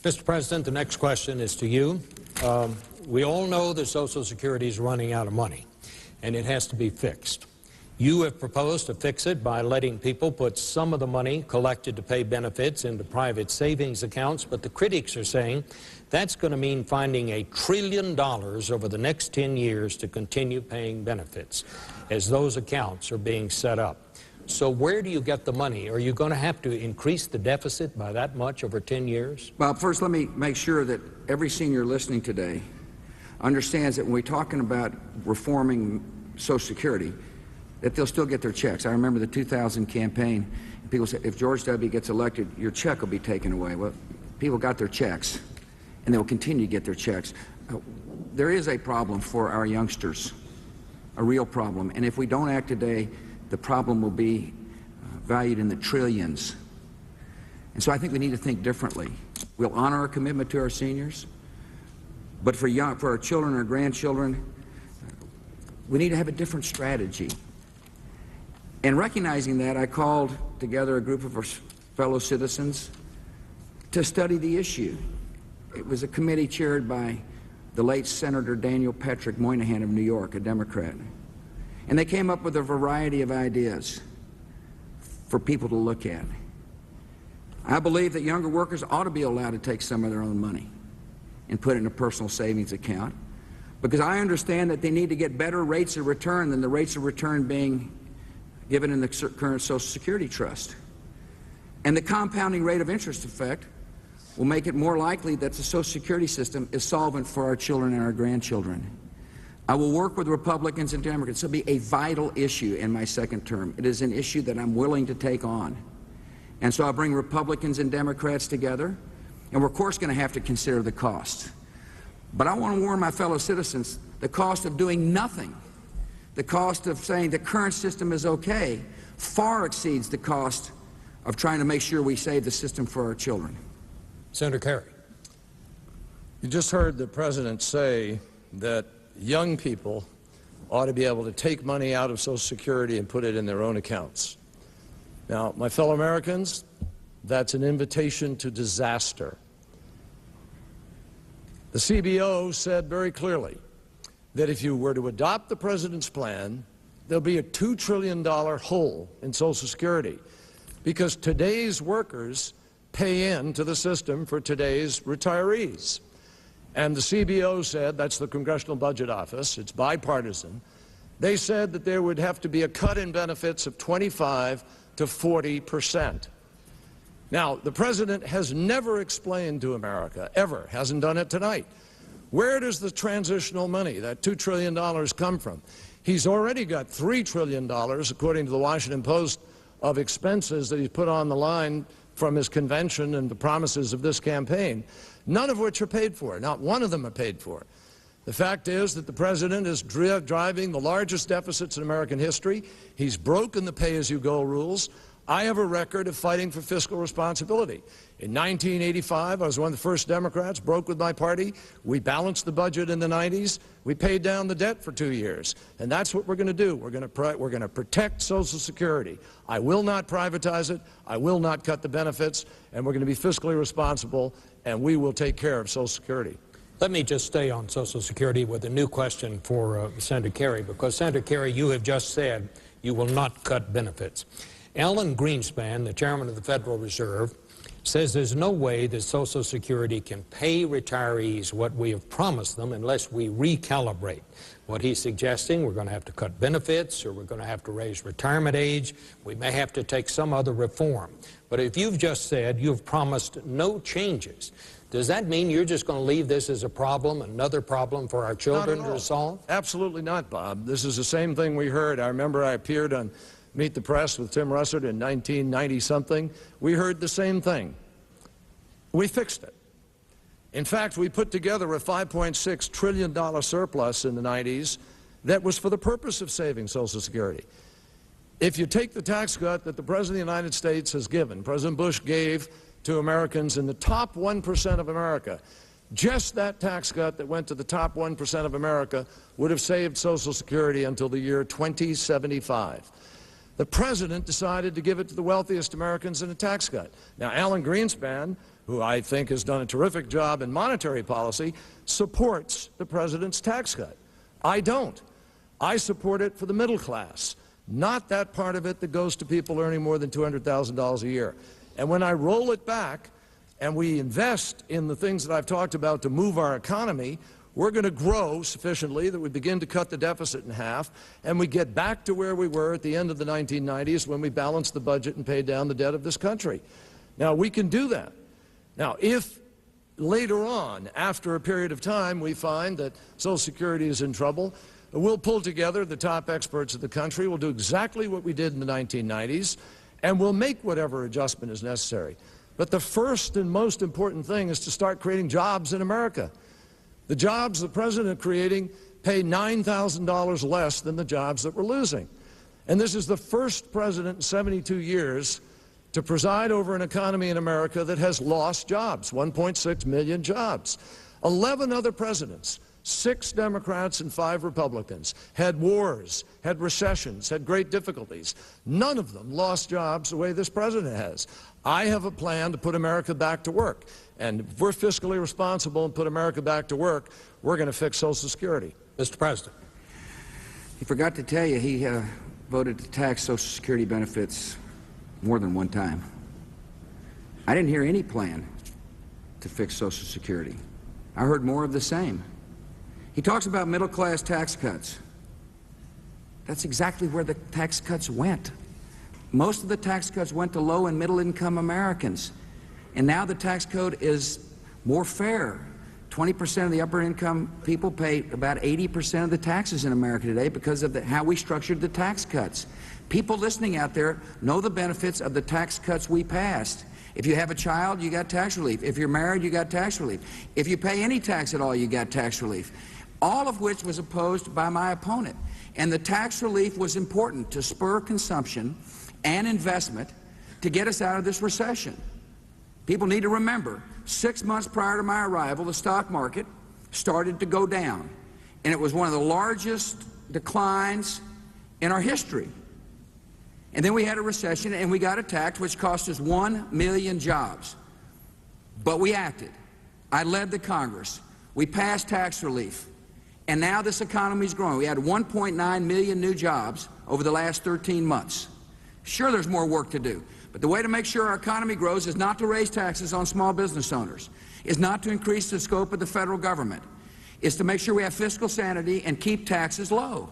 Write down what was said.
Mr. President, the next question is to you. We all know that Social Security is running out of money, and it has to be fixed. You have proposed to fix it by letting people put some of the money collected to pay benefits into private savings accounts, but the critics are saying that's going to mean finding $1 trillion over the next 10 years to continue paying benefits as those accounts are being set up. So where do you get the money? Are you going to have to increase the deficit by that much over 10 years? Bob, first let me make sure that every senior listening today understands that when we're talking about reforming Social Security, that they'll still get their checks. I remember the 2000 campaign. People said, if George W. gets elected, your check will be taken away. Well, people got their checks, and they'll continue to get their checks. There is a problem for our youngsters, a real problem. And if we don't act today, the problem will be valued in the trillions. And so I think we need to think differently. We'll honor our commitment to our seniors, but for our children and our grandchildren, we need to have a different strategy. And recognizing that, I called together a group of our fellow citizens to study the issue. It was a committee chaired by the late Senator Daniel Patrick Moynihan of New York, a Democrat. And they came up with a variety of ideas for people to look at. I believe that younger workers ought to be allowed to take some of their own money and put it in a personal savings account, because I understand that they need to get better rates of return than the rates of return being given in the current Social Security trust. And the compounding rate of interest effect will make it more likely that the Social Security system is solvent for our children and our grandchildren. I will work with Republicans and Democrats. It will be a vital issue in my second term. It is an issue that I'm willing to take on. And so I'll bring Republicans and Democrats together, and we're of course going to have to consider the cost. But I want to warn my fellow citizens, the cost of doing nothing, the cost of saying the current system is okay, far exceeds the cost of trying to make sure we save the system for our children. Senator Kerry. You just heard the President say that young people ought to be able to take money out of Social Security and put it in their own accounts. Now, my fellow Americans, that's an invitation to disaster. The CBO said very clearly that if you were to adopt the President's plan, there'll be a $2 trillion hole in Social Security, because today's workers pay into the system for today's retirees. And the CBO said, that's the Congressional Budget Office, it's bipartisan, they said that there would have to be a cut in benefits of 25 to 40%. Now, the President has never explained to America, ever, hasn't done it tonight, where does the transitional money, that $2 trillion, come from? He's already got $3 trillion, according to the Washington Post, of expenses that he's put on the line from his convention and the promises of this campaign, none of which are paid for. Not one of them are paid for. The fact is that the President is driving the largest deficits in American history. He's broken the pay-as-you-go rules. I have a record of fighting for fiscal responsibility. In 1985, I was one of the first Democrats, broke with my party. We balanced the budget in the 90s. We paid down the debt for 2 years. And that's what we're going to do. We're going to protect Social Security. I will not privatize it. I will not cut the benefits. And we're going to be fiscally responsible, and we will take care of Social Security. Let me just stay on Social Security with a new question for Senator Kerry, because, Senator Kerry, you have just said you will not cut benefits. Alan Greenspan, the chairman of the Federal Reserve, says there's no way that Social Security can pay retirees what we have promised them unless we recalibrate. What he's suggesting, we're going to have to cut benefits, or we're going to have to raise retirement age. We may have to take some other reform. But if you've just said you've promised no changes, does that mean you're just going to leave this as a problem, another problem for our children to solve? Absolutely not, Bob. This is the same thing we heard. I remember I appeared on Meet the Press with Tim Russert in 1990-something. We heard the same thing. We fixed it. In fact, we put together a $5.6 trillion surplus in the 90s that was for the purpose of saving Social Security. If you take the tax cut that the President of the United States has given, President Bush gave to Americans in the top 1% of America, just that tax cut that went to the top 1% of America would have saved Social Security until the year 2075. The President decided to give it to the wealthiest Americans in a tax cut. Now, Alan Greenspan who I think has done a terrific job in monetary policy, supports the president's tax cut. I don't. I support it for the middle class, not that part of it that goes to people earning more than $200,000 a year. And when I roll it back and we invest in the things that I've talked about to move our economy, we're going to grow sufficiently that we begin to cut the deficit in half, and we get back to where we were at the end of the 1990s when we balanced the budget and paid down the debt of this country. Now, we can do that. Now, if later on, after a period of time, we find that Social Security is in trouble, we'll pull together the top experts of the country, we'll do exactly what we did in the 1990s, and we'll make whatever adjustment is necessary. But the first and most important thing is to start creating jobs in America. The jobs the president is creating pay $9,000 less than the jobs that we're losing. And this is the first president in 72 years to preside over an economy in America that has lost jobs, 1.6 million jobs. 11 other presidents, 6 Democrats and 5 Republicans, had wars, had recessions, had great difficulties. None of them lost jobs the way this president has. I have a plan to put America back to work. And if we're fiscally responsible and put America back to work, we're going to fix Social Security. Mr. President. He forgot to tell you he voted to tax Social Security benefits more than one time. I didn't hear any plan to fix Social Security. I heard more of the same. He talks about middle-class tax cuts. That's exactly where the tax cuts went. Most of the tax cuts went to low and middle-income Americans. And now the tax code is more fair. 20% of the upper-income people pay about 80% of the taxes in America today because of how we structured the tax cuts. People listening out there know the benefits of the tax cuts we passed. If you have a child, you got tax relief. If you're married, you got tax relief. If you pay any tax at all, you got tax relief. All of which was opposed by my opponent. And the tax relief was important to spur consumption and investment to get us out of this recession. People need to remember, 6 months prior to my arrival, the stock market started to go down. And it was one of the largest declines in our history. And then we had a recession and we got a tax which cost us 1 million jobs. But we acted. I led the Congress. We passed tax relief. And now this economy is growing. We had 1.9 million new jobs over the last 13 months. Sure, there's more work to do. But the way to make sure our economy grows is not to raise taxes on small business owners, is not to increase the scope of the federal government, is to make sure we have fiscal sanity and keep taxes low.